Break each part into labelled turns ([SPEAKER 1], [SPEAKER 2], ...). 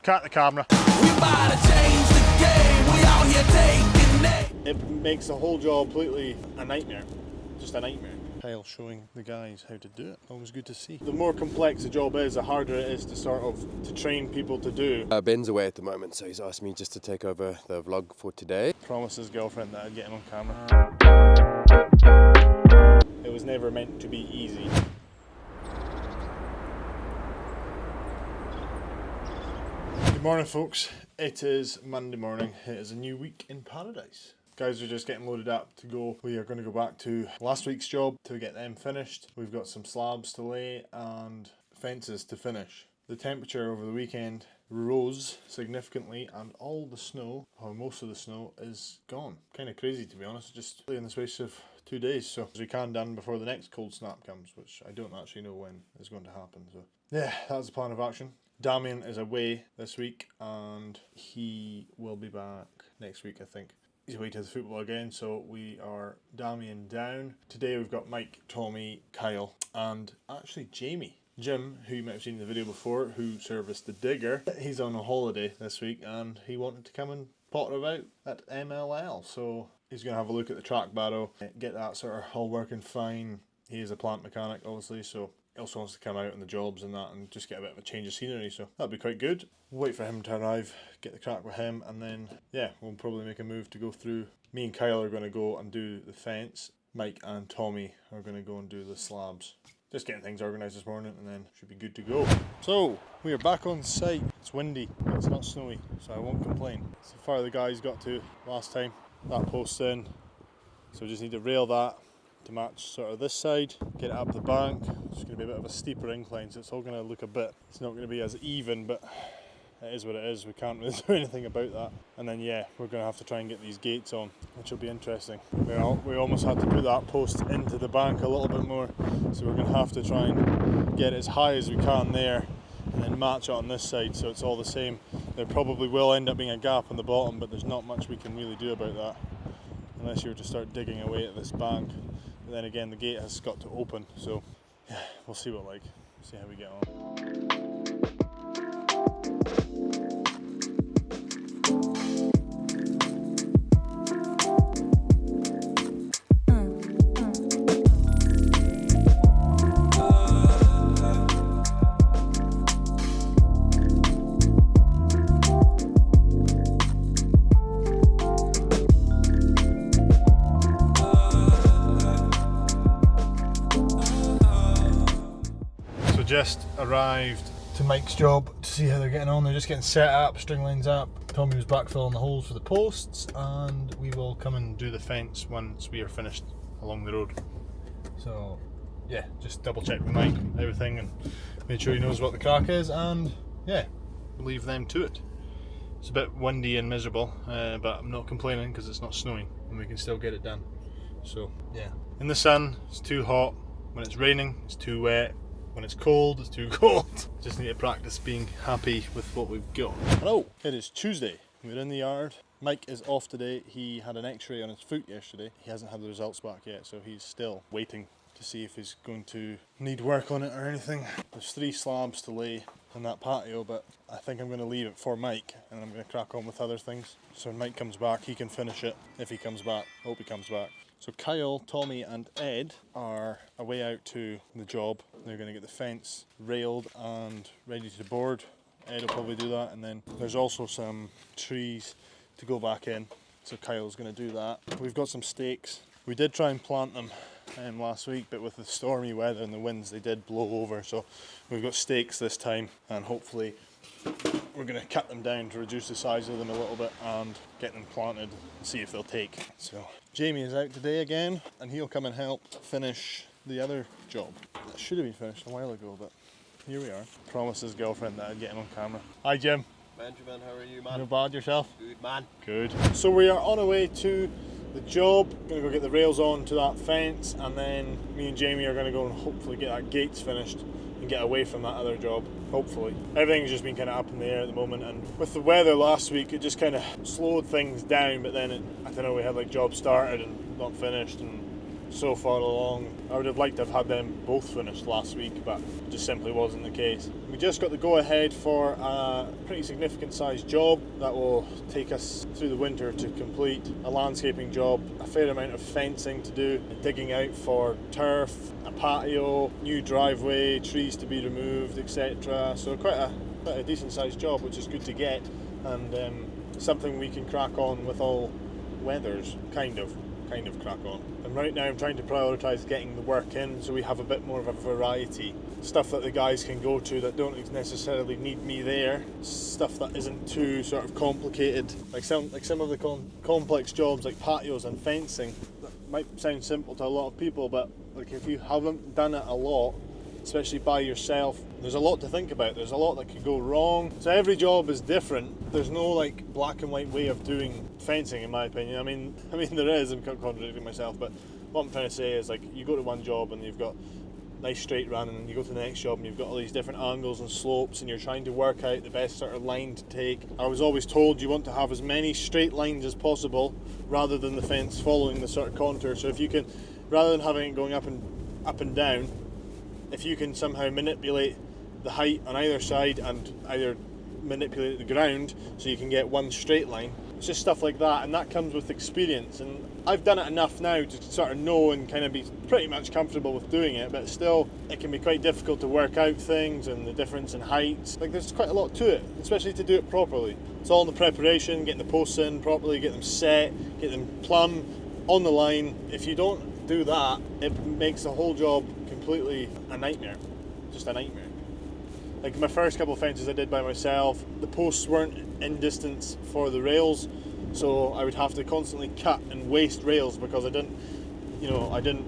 [SPEAKER 1] Cut the camera.
[SPEAKER 2] We about to change the game. We out here taking names.
[SPEAKER 1] It makes the whole job completely a nightmare. Just a nightmare. Kyle showing the guys how to do it. Always good to see. The more complex the job is, the harder it is to train people to do.
[SPEAKER 3] Ben's away at the moment, so he's asked me just to take over the vlog for today.
[SPEAKER 1] Promised his girlfriend that I'd get him on camera. It was never meant to be easy. Good morning, folks. It is Monday morning. It is a new week in paradise. Guys are just getting loaded up to go. We are going to go back to last week's job to get them finished. We've got some slabs to lay and fences to finish. The temperature over the weekend rose significantly and all the snow, or most of the snow, is gone. Kind of crazy, to be honest, just in the space of 2 days. So we can done before the next cold snap comes, which I don't actually know when is going to happen. So yeah, that's the plan of action. Damien is away this week and he will be back next week, I think. He's away to the football again, so we are Damien down. Today we've got Mike, Tommy, Kyle, and actually Jamie. Jim, who you might have seen in the video before, who serviced the digger, he's on a holiday this week and he wanted to come and potter about at MLL. So he's going to have a look at the track barrow, get that sort of all working fine. He is a plant mechanic, obviously, so he also wants to come out on the jobs and that and just get a bit of a change of scenery, so that'd be quite good. We'll wait for him to arrive, get the crack with him, and then, yeah, we'll probably make a move to go through. Me and Kyle are going to go and do the fence. Mike and Tommy are going to go and do the slabs. Just getting things organised this morning and then should be good to go. So, we are back on site. It's windy, but it's not snowy, so I won't complain. So far the guys got to last time. That post's in, so we just need to rail that to match sort of this side, get it up the bank. It's going to be a bit of a steeper incline, so it's all going to look a bit, it's not going to be as even, but it is what it is. We can't really do anything about that. And then yeah, we're going to have to try and get these gates on, which will be interesting. We almost had to put that post into the bank a little bit more, so we're going to have to try and get it as high as we can there and then match it on this side so it's all the same. There probably will end up being a gap on the bottom, but there's not much we can really do about that unless you were to start digging away at this bank. But then again, the gate has got to open, so yeah, we'll see what see how we get on. Just arrived to Mike's job to see how they're getting on. They're just getting set up, string lines up. Tommy was backfilling the holes for the posts, and we will come and do the fence once we are finished along the road. So yeah, just double check with Mike everything and make sure he knows what the crack is, and yeah, leave them to it. It's a bit windy and miserable, but I'm not complaining because it's not snowing and we can still get it done. So yeah, in the sun it's too hot, when it's raining it's too wet, when it's cold, it's too cold. Just need to practice being happy with what we've got. Hello, it is Tuesday. We're in the yard. Mike is off today. He had an x-ray on his foot yesterday. He hasn't had the results back yet, so he's still waiting to see if he's going to need work on it or anything. There's 3 slabs to lay on that patio, but I think I'm going to leave it for Mike and I'm going to crack on with other things. So when Mike comes back, he can finish it if he comes back. Hope he comes back. So Kyle, Tommy and Ed are away out to the job. They're going to get the fence railed and ready to board. Ed will probably do that, and then there's also some trees to go back in. So Kyle's going to do that. We've got some stakes. We did try and plant them last week, but with the stormy weather and the winds they did blow over. So we've got stakes this time, and hopefully we're going to cut them down to reduce the size of them a little bit and get them planted and see if they'll take. So Jamie is out today again and he'll come and help finish the other job. That should have been finished a while ago, but here we are. Promised his girlfriend that I'd get him on camera. Hi Jim.
[SPEAKER 3] Benjamin, how are you, man?
[SPEAKER 1] No bad, yourself?
[SPEAKER 3] Good, man.
[SPEAKER 1] Good. So we are on our way to the job. Going to go get the rails on to that fence, and then me and Jamie are going to go and hopefully get that gates finished and get away from that other job, hopefully. Everything's just been kind of up in the air at the moment, and with the weather last week it just kind of slowed things down, but then I don't know, we had like jobs started and not finished, and so far along. I would have liked to have had them both finished last week, but it just simply wasn't the case. We just got the go ahead for a pretty significant sized job that will take us through the winter to complete. A landscaping job, a fair amount of fencing to do, digging out for turf, a patio, new driveway, trees to be removed, etc. So quite a decent sized job, which is good to get, and something we can crack on with all weathers, kind of crack on. And right now I'm trying to prioritise getting the work in so we have a bit more of a variety. Stuff that the guys can go to that don't necessarily need me there. Stuff that isn't too sort of complicated. Like some of the complex jobs like patios and fencing that might sound simple to a lot of people, but like if you haven't done it a lot, especially by yourself, there's a lot to think about. There's a lot that could go wrong. So every job is different. There's no like black and white way of doing fencing, in my opinion. I mean there is. I'm contradicting myself, but what I'm trying to say is, like, you go to one job and you've got nice straight run, and you go to the next job and you've got all these different angles and slopes, and you're trying to work out the best sort of line to take. I was always told you want to have as many straight lines as possible rather than the fence following the sort of contour. So if you can, rather than having it going up and down, if you can somehow manipulate the height on either side and either manipulate the ground so you can get one straight line, it's just stuff like that, and that comes with experience. And I've done it enough now to sort of know and kind of be pretty much comfortable with doing it, but still it can be quite difficult to work out things and the difference in heights. Like, there's quite a lot to it, especially to do it properly. It's all in the preparation, getting the posts in properly, get them set, get them plumb on the line. If you don't do that, it makes the whole job completely a nightmare. Just a nightmare. Like my first couple of fences I did by myself, the posts weren't in distance for the rails, so I would have to constantly cut and waste rails because I didn't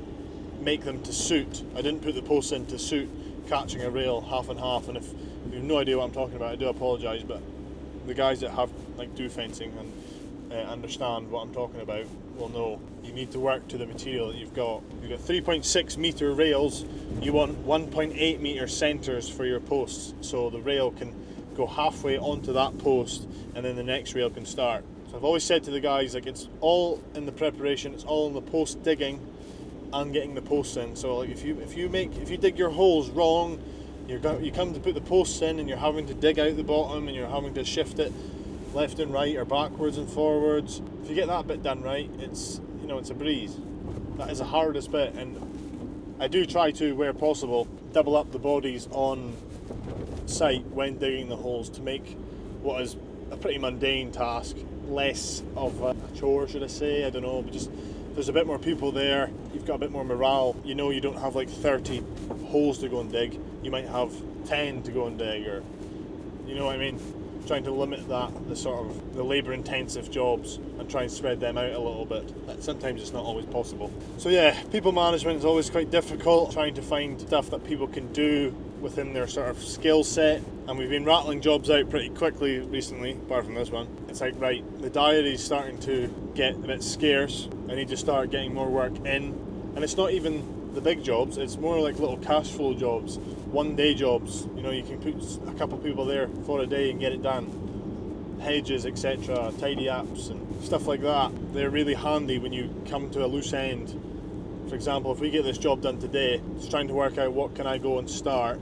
[SPEAKER 1] make them to suit. I didn't put the posts in to suit catching a rail half and half. And if you have no idea what I'm talking about, I do apologise, but the guys that do fencing and understand what I'm talking about will know. You need to work to the material that you've got. You've got 3.6 metre rails, you want 1.8 metre centres for your posts, so the rail can go halfway onto that post and then the next rail can start. So I've always said to the guys, like, it's all in the preparation, it's all in the post digging and getting the posts in. So like if you dig your holes wrong, you come to put the posts in and you're having to dig out the bottom and you're having to shift it left and right or backwards and forwards. If you get that bit done right, it's a breeze. That is the hardest bit, and I do try to, where possible, double up the bodies on site when digging the holes to make what is a pretty mundane task less of a chore, should I say. I don't know, but just there's a bit more people there, you've got a bit more morale. You don't have like 30 holes to go and dig, you might have 10 to go and dig, or you know what I mean. Trying to limit the labour intensive jobs and try and spread them out a little bit. Sometimes it's not always possible. So yeah, people management is always quite difficult, trying to find stuff that people can do within their sort of skill set, and we've been rattling jobs out pretty quickly recently, apart from this one. It's like, right, the diary's starting to get a bit scarce, I need to start getting more work in, and it's not even the big jobs, it's more like little cash flow jobs, one day jobs. You can put a couple of people there for a day and get it done. Hedges, etc., tidy apps and stuff like that, they're really handy when you come to a loose end. For example, if we get this job done today, it's trying to work out what can I go and start,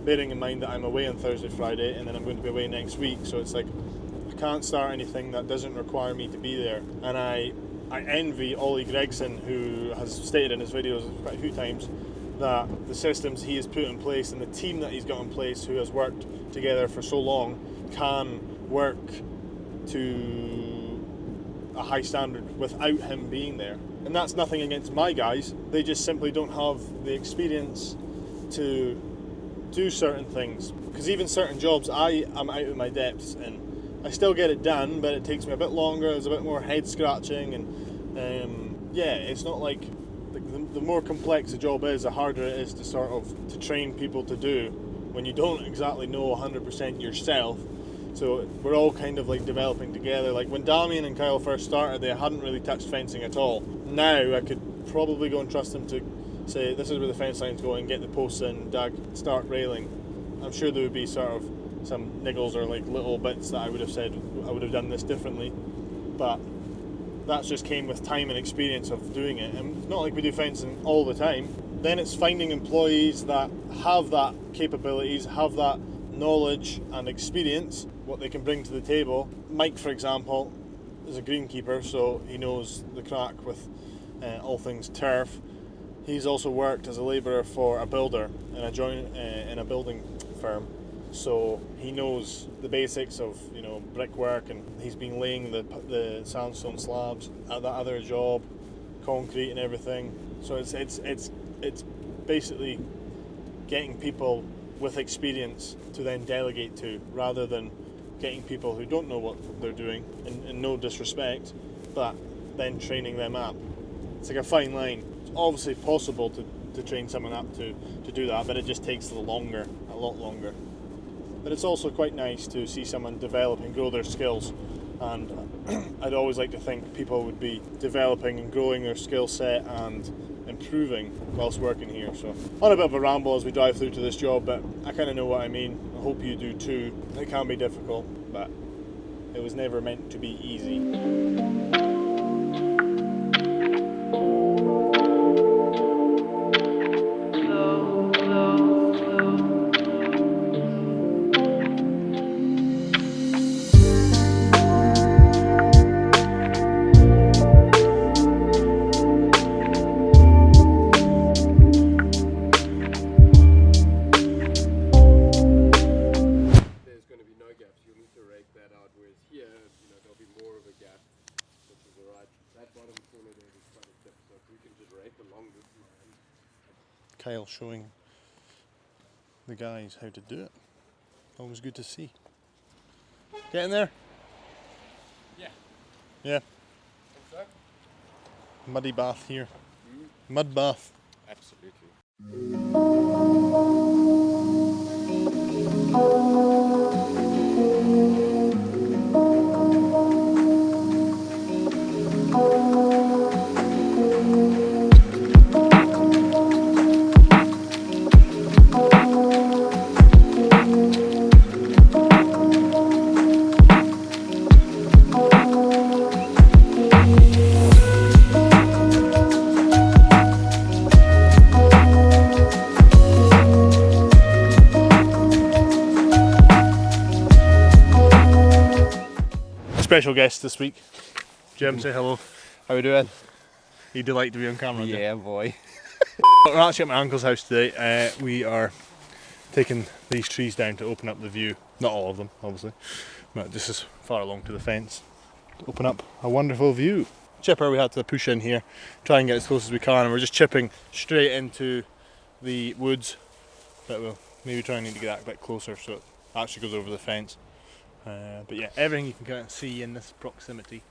[SPEAKER 1] bearing in mind that I'm away on Thursday, Friday, and then I'm going to be away next week, so it's like I can't start anything that doesn't require me to be there. And I envy Ollie Gregson, who has stated in his videos quite a few times that the systems he has put in place and the team that he's got in place, who has worked together for so long, can work to a high standard without him being there. And that's nothing against my guys, they just simply don't have the experience to do certain things. Because even certain jobs I am out of my depths in. I still get it done, but it takes me a bit longer, there's a bit more head scratching, and it's not like the more complex a job is, the harder it is to train people to do when you don't exactly know 100% yourself. So we're all kind of like developing together. Like when Damien and Kyle first started, they hadn't really touched fencing at all. Now I could probably go and trust them to say, this is where the fence line's going, get the posts in, start railing. I'm sure there would be sort of some niggles or like little bits that I would have said I would have done this differently, but that's just came with time and experience of doing it. And it's not like we do fencing all the time. Then it's finding employees that have that capabilities, have that knowledge and experience, what they can bring to the table. Mike, for example, is a greenkeeper, so he knows the crack with all things turf. He's also worked as a labourer for a builder in a building firm, so he knows the basics of brickwork, and he's been laying the sandstone slabs at that other job, concrete and everything. So it's basically getting people with experience to then delegate to, rather than getting people who don't know what they're doing, in no disrespect, but then training them up. It's like a fine line. It's obviously possible to train someone up to do that, but it just takes a lot longer. But it's also quite nice to see someone develop and grow their skills, and I'd always like to think people would be developing and growing their skill set and improving whilst working here. So on a bit of a ramble as we drive through to this job, but I kind of know what I mean. I hope you do too. It can be difficult, but it was never meant to be easy. Kyle showing the guys how to do it. Always good to see. Get in there?
[SPEAKER 3] Yeah.
[SPEAKER 1] Yeah.
[SPEAKER 3] What's that?
[SPEAKER 1] Muddy bath here. Mud bath.
[SPEAKER 3] Absolutely.
[SPEAKER 1] Special guest this week. Jim, say hello.
[SPEAKER 3] How we doing?
[SPEAKER 1] You delight to be on camera.
[SPEAKER 3] Yeah, boy.
[SPEAKER 1] We're actually at my uncle's house today. We are taking these trees down to open up the view. Not all of them, obviously, but just as far along to the fence to open up a wonderful view. Chipper we had to push in here, try and get as close as we can, and we're just chipping straight into the woods, but we'll maybe try and need to get that a bit closer so it actually goes over the fence. But yeah, everything you can kind of see in this proximity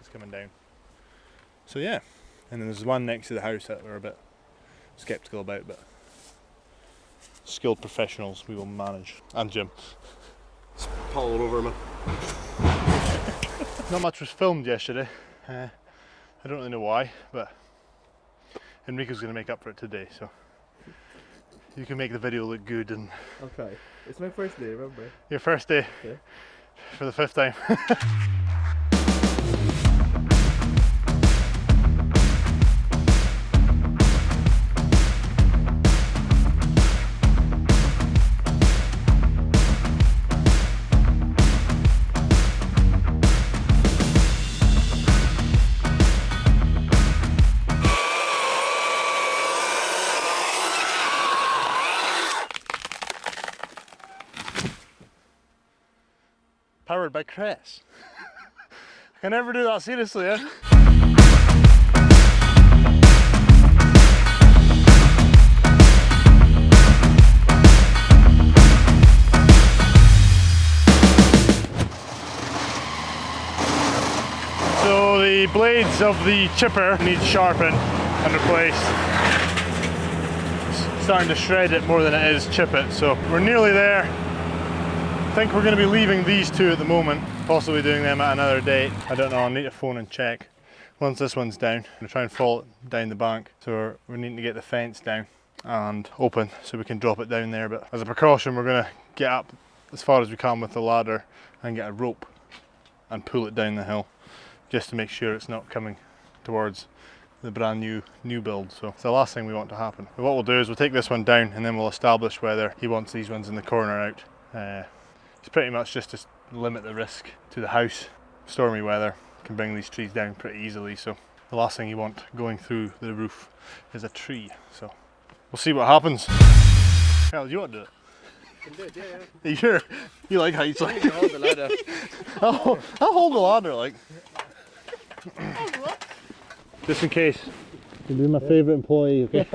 [SPEAKER 1] is coming down. So yeah, and then there's one next to the house that we're a bit sceptical about, but skilled professionals we will manage. And Jim.
[SPEAKER 3] It's all over, man.
[SPEAKER 1] Not much was filmed yesterday. I don't really know why, but Enrico's going to make up for it today, so you can make the video look good. And
[SPEAKER 4] Okay. It's my first day, remember?
[SPEAKER 1] your first day,
[SPEAKER 4] Yeah.
[SPEAKER 1] for the 5th time. Powered by Cress. I can never do that seriously, eh? So the blades of the chipper need sharpened and replaced. It's starting to shred it more than it is chip it, so we're nearly there. I think we're going to be leaving these two at the moment, possibly doing them at another date. I don't know, I'll need to phone and check. Once this one's down, I'm going to try and fall it down the bank. So we're needing to get the fence down and open so we can drop it down there. But as a precaution, we're going to get up as far as we can with the ladder and get a rope and pull it down the hill. just to make sure it's not coming towards the brand new build. So it's the last thing we want to happen. But what we'll do is we'll take this one down and then we'll establish whether he wants these ones in the corner out. It's pretty much just to limit the risk to the house. Stormy weather can bring these trees down pretty easily, so the last thing you want going through the roof is a tree. So we'll see what happens. Kyle, do you want to do it?
[SPEAKER 3] Can do it, yeah.
[SPEAKER 1] Are you sure? You like heights?
[SPEAKER 3] You can hold the ladder.
[SPEAKER 1] I'll hold the ladder, like. Just in case. You'll be my favourite employee, okay?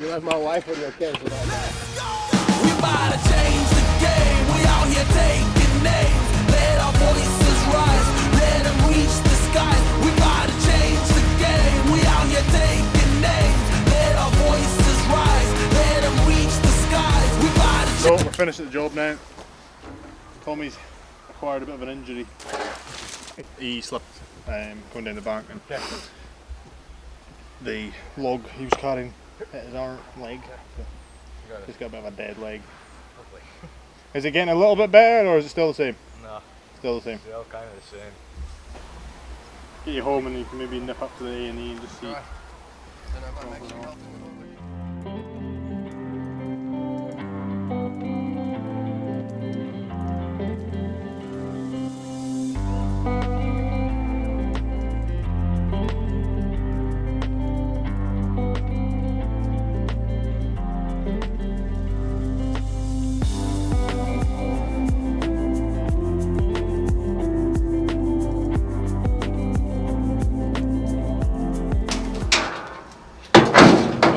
[SPEAKER 3] You have my wife on your kids.
[SPEAKER 2] We about to change the game. We out here taking names. Let our voices rise. Let them reach the skies. We about to change the game. We out here taking names. Let our voices rise. Let them reach the skies. We about to
[SPEAKER 1] So we're finished at the job now. Tommy's acquired a bit of an injury. He slipped going down the bank and the log he was carrying hit his arm, leg. So he's got a bit of a dead leg. Is it getting a little bit better or is it still the same?
[SPEAKER 5] No,
[SPEAKER 1] Still the same.
[SPEAKER 5] they're all kind of the same.
[SPEAKER 1] Get you home and you can maybe nip up to the A&E and just see.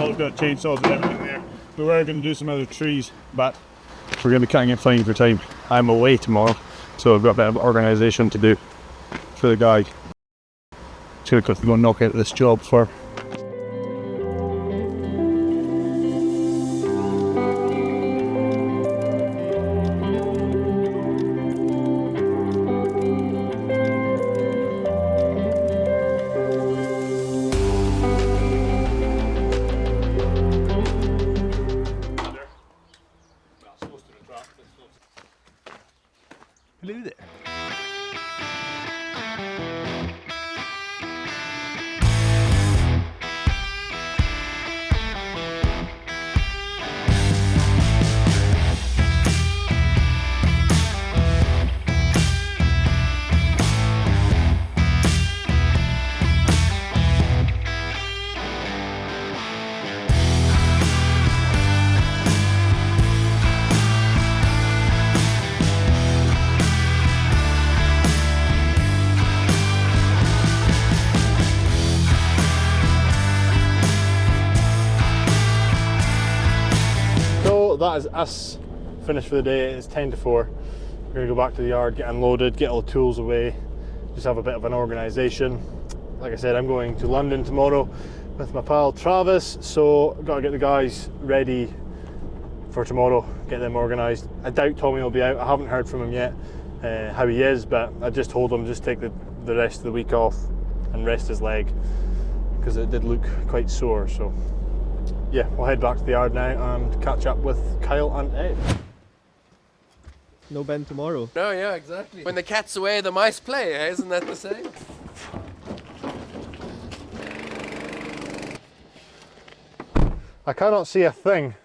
[SPEAKER 5] We've got chainsaws and everything there. We were going to do some other trees, but we're going to be cutting it fine for time. I'm away tomorrow, so I've got a bit of organisation to do for the guy. So we're going to knock out this job for.
[SPEAKER 1] Hello there. So that is us finished for the day. It's 10 to 4. We're going to go back to the yard, get unloaded, get all the tools away, just have a bit of an organisation. Like I said, I'm going to London tomorrow with my pal Travis, so I've got to get the guys ready for tomorrow, get them organised. I doubt Tommy will be out. I haven't heard from him yet how he is, but I just told him just take the rest of the week off and rest his leg because it did look quite sore. So yeah, we'll head back to the yard now and catch up with Kyle and Ed.
[SPEAKER 4] No Ben tomorrow.
[SPEAKER 3] No, yeah, exactly. When the cat's away, the mice play, eh? Isn't that the same?
[SPEAKER 1] I cannot see a thing.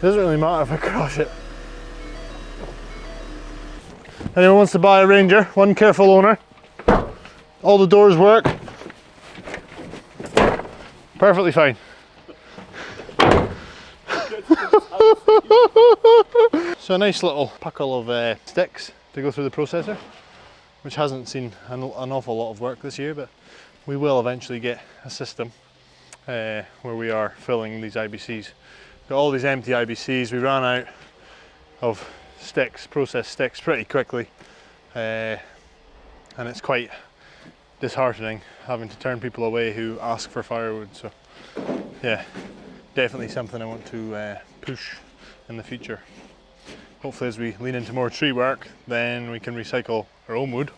[SPEAKER 1] Doesn't really matter if I crush it. Anyone wants to buy a Ranger? One careful owner. All the doors work. Perfectly fine. So a nice little puckle of sticks to go through the processor, which hasn't seen an awful lot of work this year, but we will eventually get a system where we are filling these IBCs. Got all these empty IBCs. We ran out of sticks, processed sticks, pretty quickly, and it's quite disheartening having to turn people away who ask for firewood. So yeah, definitely something I want to push in the future. Hopefully as we lean into more tree work, then we can recycle our own wood.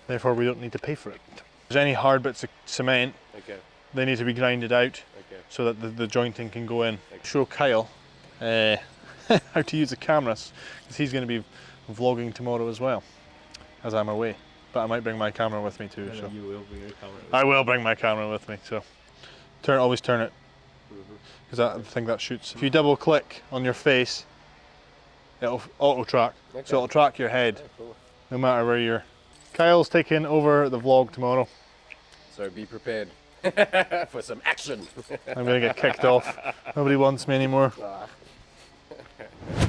[SPEAKER 1] Therefore we don't need to pay for it. If there's any hard bits of cement,
[SPEAKER 3] Okay.
[SPEAKER 1] they need to be grinded out
[SPEAKER 3] Okay.
[SPEAKER 1] so that the jointing can go in. Show Kyle how to use the cameras, because he's going to be vlogging tomorrow as well, as I'm away. But I might bring my camera with me too.
[SPEAKER 4] And
[SPEAKER 1] So
[SPEAKER 4] then you will bring your camera.
[SPEAKER 1] I will bring my camera with me. So always turn it, because I think that shoots. If you double click on your face, it'll auto track.
[SPEAKER 3] Okay.
[SPEAKER 1] So it'll track your head,
[SPEAKER 3] Cool.
[SPEAKER 1] no matter where you're. Kyle's taking over the vlog tomorrow.
[SPEAKER 3] So be prepared for some action.
[SPEAKER 1] I'm gonna get kicked off. Nobody wants me anymore.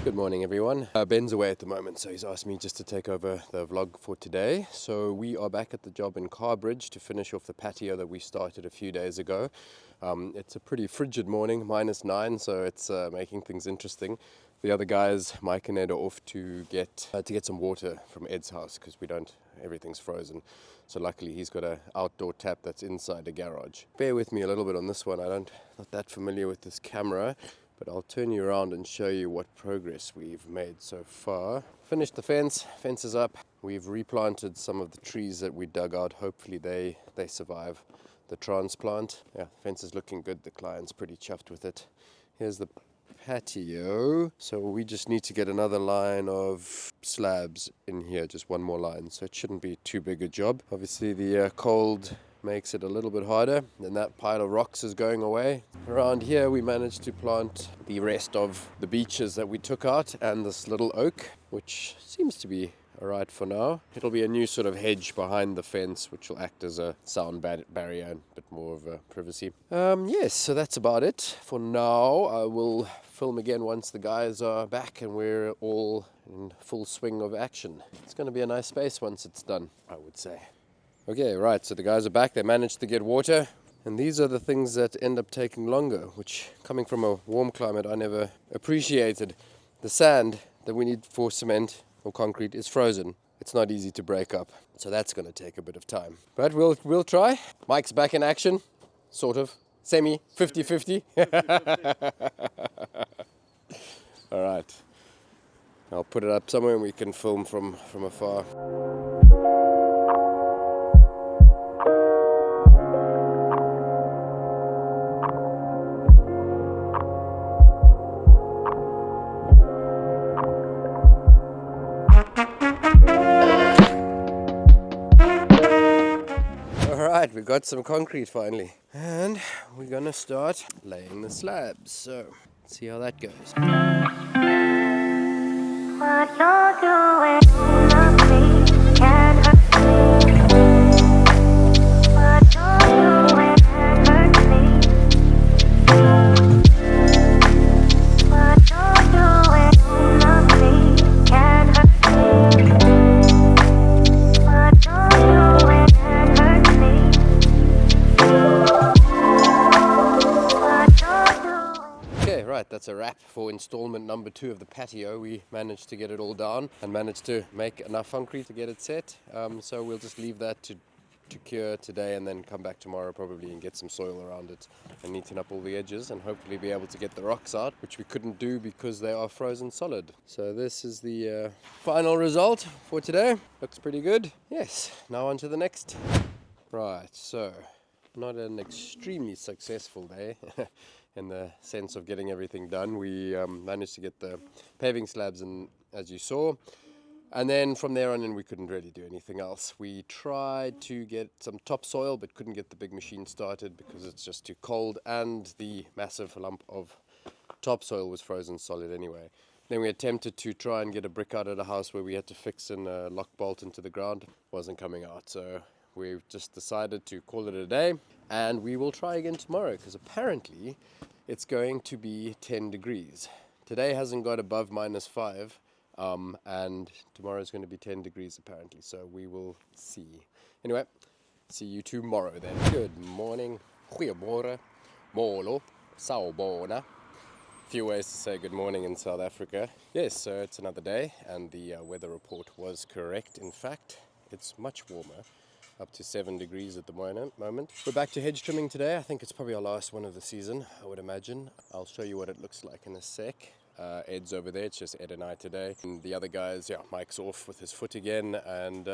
[SPEAKER 3] Good morning, everyone. Ben's away at the moment, so he's asked me just to take over the vlog for today. So we are back at the job in Carbridge to finish off the patio that we started a few days ago. It's a pretty frigid morning, -9, so it's making things interesting. The other guys, Mike and Ed, are off to get some water from Ed's house, because everything's frozen. So luckily he's got an outdoor tap that's inside the garage. Bear with me a little bit on this one. I'm not that familiar with this camera, but I'll turn you around and show you what progress we've made so far. Finished the fence is up. We've replanted some of the trees that we dug out. Hopefully they survive the transplant. Yeah, the fence is looking good. The client's pretty chuffed with it. Here's the patio. So we just need to get another line of slabs in here, just one more line. So it shouldn't be too big a job. Obviously the cold makes it a little bit harder. Then that pile of rocks is going away. Around here we managed to plant the rest of the beeches that we took out and this little oak, which seems to be alright for now. It'll be a new sort of hedge behind the fence, which will act as a sound barrier and a bit more of a privacy. Yes, so that's about it for now. I will film again once the guys are back and we're all in full swing of action. It's going to be a nice space once it's done, I would say. Okay, right, so the guys are back. They managed to get water. And these are the things that end up taking longer, which, coming from a warm climate, I never appreciated. The sand that we need for cement or concrete is frozen. It's not easy to break up. So that's going to take a bit of time. But we'll try. Mike's back in action, sort of. Semi, 50-50. All right. I'll put it up somewhere and we can film from afar. Alright, we got some concrete finally. And we're gonna start laying the slabs. So, let's see how that goes.
[SPEAKER 6] What you're doing to me can't hurt me. What you're doing can't hurt me. What you're doing to me can't hurt me. What you're doing can't hurt me. What you're doing.
[SPEAKER 3] Okay, right, that's a wrap for installment number 2 of the patio. We managed to get it all down and managed to make enough concrete to get it set. So we'll just leave that to cure today and then come back tomorrow probably and get some soil around it and neaten up all the edges and hopefully be able to get the rocks out, which we couldn't do because they are frozen solid. So this is the final result for today. Looks pretty good. Yes, now on to the next. Right, so not an extremely successful day in the sense of getting everything done. We managed to get the paving slabs in, as you saw. And then from there on in, we couldn't really do anything else. We tried to get some topsoil, but couldn't get the big machine started because it's just too cold, and the massive lump of topsoil was frozen solid anyway. Then we attempted to try and get a brick out of the house where we had to fix in a lock bolt into the ground. Wasn't coming out, so we've just decided to call it a day, and we will try again tomorrow because apparently it's going to be 10 degrees. Today hasn't got above -5. And tomorrow is going to be 10 degrees apparently, so we will see. Anyway, see you tomorrow then. Good morning, goeiemorgen, molo, sawubona. Few ways to say good morning in South Africa. Yes, so it's another day, and the weather report was correct. In fact, it's much warmer, up to 7 degrees at the moment. We're back to hedge trimming today. I think it's probably our last one of the season, I would imagine. I'll show you what it looks like in a sec. Ed's over there, it's just Ed and I today. And the other guys, yeah, Mike's off with his foot again, and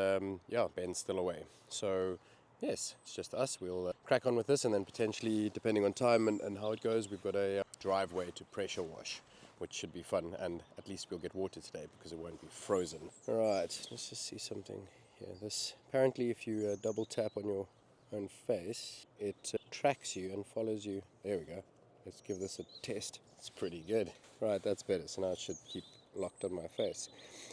[SPEAKER 3] yeah, Ben's still away. So yes, it's just us. We'll crack on with this, and then potentially, depending on time and how it goes, we've got a driveway to pressure wash which should be fun, and at least we'll get water today because it won't be frozen. Alright, let's just see something here. This, apparently if you double tap on your own face, it tracks you and follows you. There we go. Let's give this a test. It's pretty good. Right, that's better. So now it should keep locked on my face.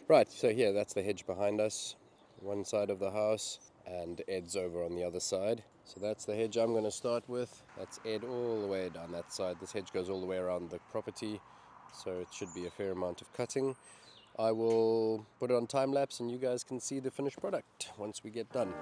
[SPEAKER 3] Right, so here, that's the hedge behind us, one side of the house, and Ed's over on the other side. So that's the hedge I'm going to start with. That's Ed all the way down that side. This hedge goes all the way around the property, so it should be a fair amount of cutting. I will put it on time lapse and you guys can see the finished product once we get done.